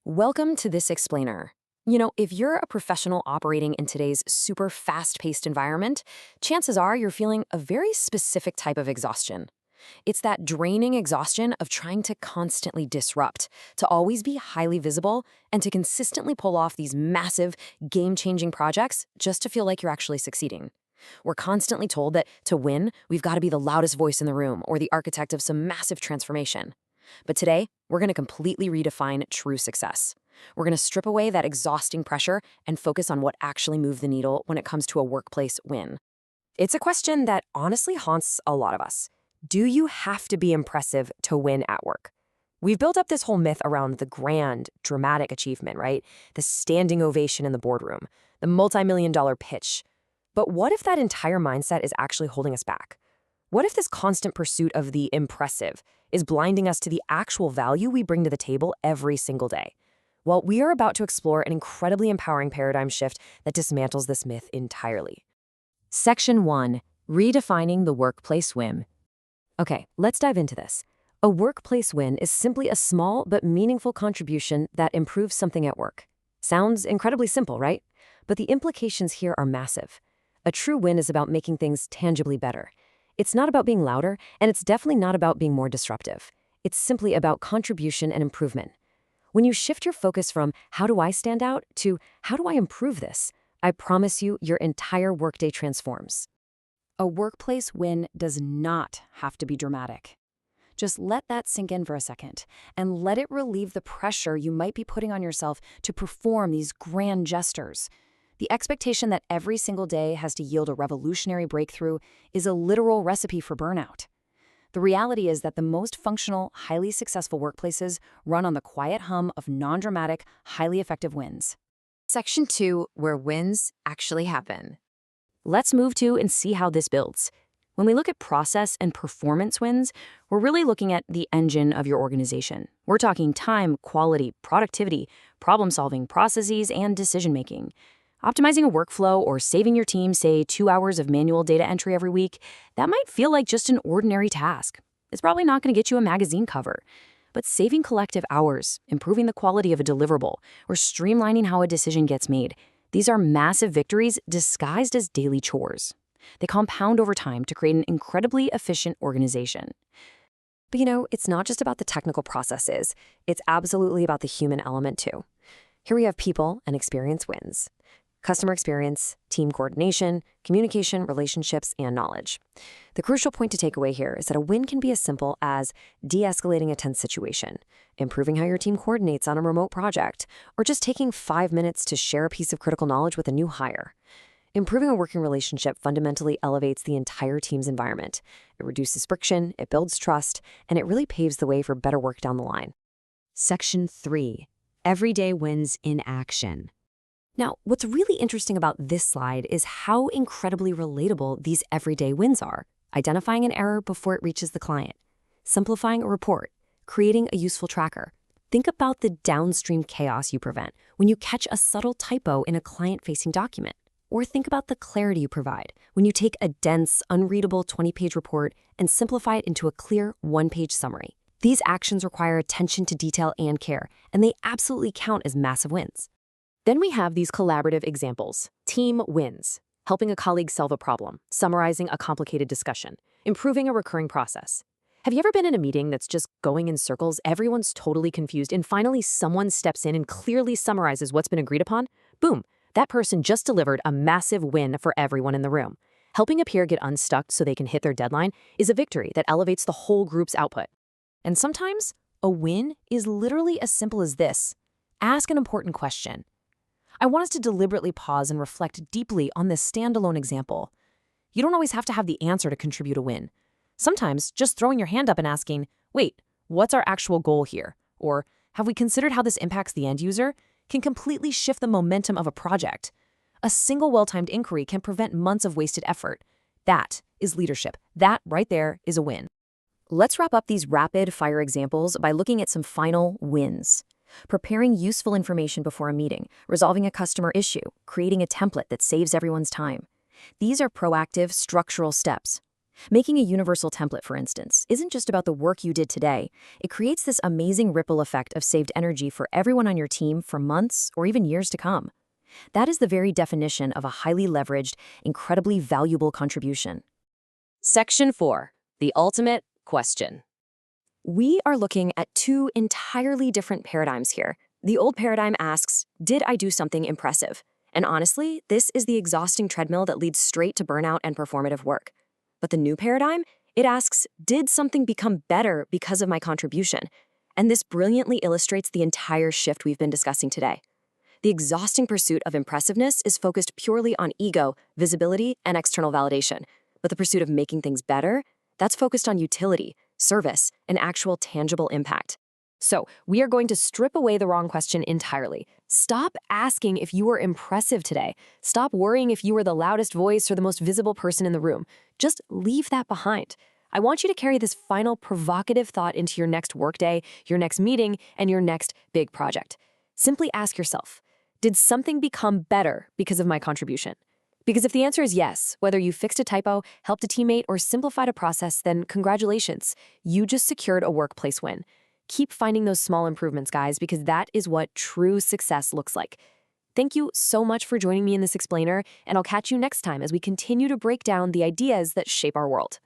Welcome to this explainer. If you're a professional operating in today's super fast-paced environment, chances are you're feeling a very specific type of exhaustion. It's that draining exhaustion of trying to constantly disrupt, to always be highly visible, and to consistently pull off these massive, game-changing projects just to feel like you're actually succeeding. We're constantly told that to win, we've got to be the loudest voice in the room or the architect of some massive transformation. But today, we're going to completely redefine true success. We're going to strip away that exhausting pressure and focus on what actually moved the needle when it comes to a workplace win. It's a question that honestly haunts a lot of us. Do you have to be impressive to win at work? We've built up this whole myth around the grand, dramatic achievement, right? The standing ovation in the boardroom, the multi-million-dollar pitch. But what if that entire mindset is actually holding us back? What if this constant pursuit of the impressive is blinding us to the actual value we bring to the table every single day? Well, we are about to explore an incredibly empowering paradigm shift that dismantles this myth entirely. Section 1. Redefining the workplace win. Okay, let's dive into this. A workplace win is simply a small but meaningful contribution that improves something at work. Sounds incredibly simple, right? But the implications here are massive. A true win is about making things tangibly better. It's not about being louder, and it's definitely not about being more disruptive. It's simply about contribution and improvement. When you shift your focus from how do I stand out to how do I improve this, I promise you your entire workday transforms. A workplace win does not have to be dramatic. Just let that sink in for a second, and let it relieve the pressure you might be putting on yourself to perform these grand gestures. The expectation that every single day has to yield a revolutionary breakthrough is a literal recipe for burnout. The reality is that the most functional, highly successful workplaces run on the quiet hum of non-dramatic, highly effective wins. Section 2, where wins actually happen. Let's move to and see how this builds. When we look at process and performance wins, we're really looking at the engine of your organization. We're talking time, quality, productivity, problem-solving processes, and decision-making. Optimizing a workflow or saving your team, say, 2 hours of manual data entry every week, that might feel like just an ordinary task. It's probably not going to get you a magazine cover. But saving collective hours, improving the quality of a deliverable, or streamlining how a decision gets made, these are massive victories disguised as daily chores. They compound over time to create an incredibly efficient organization. But it's not just about the technical processes. It's absolutely about the human element too. Here we have people and experience wins. Customer experience, team coordination, communication, relationships, and knowledge. The crucial point to take away here is that a win can be as simple as de-escalating a tense situation, improving how your team coordinates on a remote project, or just taking 5 minutes to share a piece of critical knowledge with a new hire. Improving a working relationship fundamentally elevates the entire team's environment. It reduces friction, it builds trust, and it really paves the way for better work down the line. Section 3. Everyday wins in action. Now, what's really interesting about this slide is how incredibly relatable these everyday wins are. Identifying an error before it reaches the client, simplifying a report, creating a useful tracker. Think about the downstream chaos you prevent when you catch a subtle typo in a client-facing document. Or think about the clarity you provide when you take a dense, unreadable 20-page report and simplify it into a clear 1-page summary. These actions require attention to detail and care, and they absolutely count as massive wins. Then we have these collaborative examples. Team wins, helping a colleague solve a problem, summarizing a complicated discussion, improving a recurring process. Have you ever been in a meeting that's just going in circles, everyone's totally confused, and finally someone steps in and clearly summarizes what's been agreed upon? Boom, that person just delivered a massive win for everyone in the room. Helping a peer get unstuck so they can hit their deadline is a victory that elevates the whole group's output. And sometimes, a win is literally as simple as this. Ask an important question. I want us to deliberately pause and reflect deeply on this standalone example. You don't always have to have the answer to contribute a win. Sometimes just throwing your hand up and asking, wait, what's our actual goal here? Or have we considered how this impacts the end user? Can completely shift the momentum of a project. A single well-timed inquiry can prevent months of wasted effort. That is leadership. That right there is a win. Let's wrap up these rapid-fire examples by looking at some final wins. Preparing useful information before a meeting, resolving a customer issue, creating a template that saves everyone's time. These are proactive, structural steps. Making a universal template, for instance, isn't just about the work you did today. It creates this amazing ripple effect of saved energy for everyone on your team for months or even years to come. That is the very definition of a highly leveraged, incredibly valuable contribution. Section 4. The ultimate question. We are looking at two entirely different paradigms here. The old paradigm asks, did I do something impressive? And honestly, this is the exhausting treadmill that leads straight to burnout and performative work. But the new paradigm, it asks, did something become better because of my contribution? And this brilliantly illustrates the entire shift we've been discussing today. The exhausting pursuit of impressiveness is focused purely on ego, visibility, and external validation. But the pursuit of making things better, that's focused on utility, service, and actual tangible impact. So, we are going to strip away the wrong question entirely. Stop asking if you were impressive today. Stop worrying if you were the loudest voice or the most visible person in the room. Just leave that behind. I want you to carry this final provocative thought into your next workday, your next meeting, and your next big project. Simply ask yourself, did something become better because of my contribution? Because if the answer is yes, whether you fixed a typo, helped a teammate, or simplified a process, then congratulations, you just secured a workplace win. Keep finding those small improvements, guys, because that is what true success looks like. Thank you so much for joining me in this explainer, and I'll catch you next time as we continue to break down the ideas that shape our world.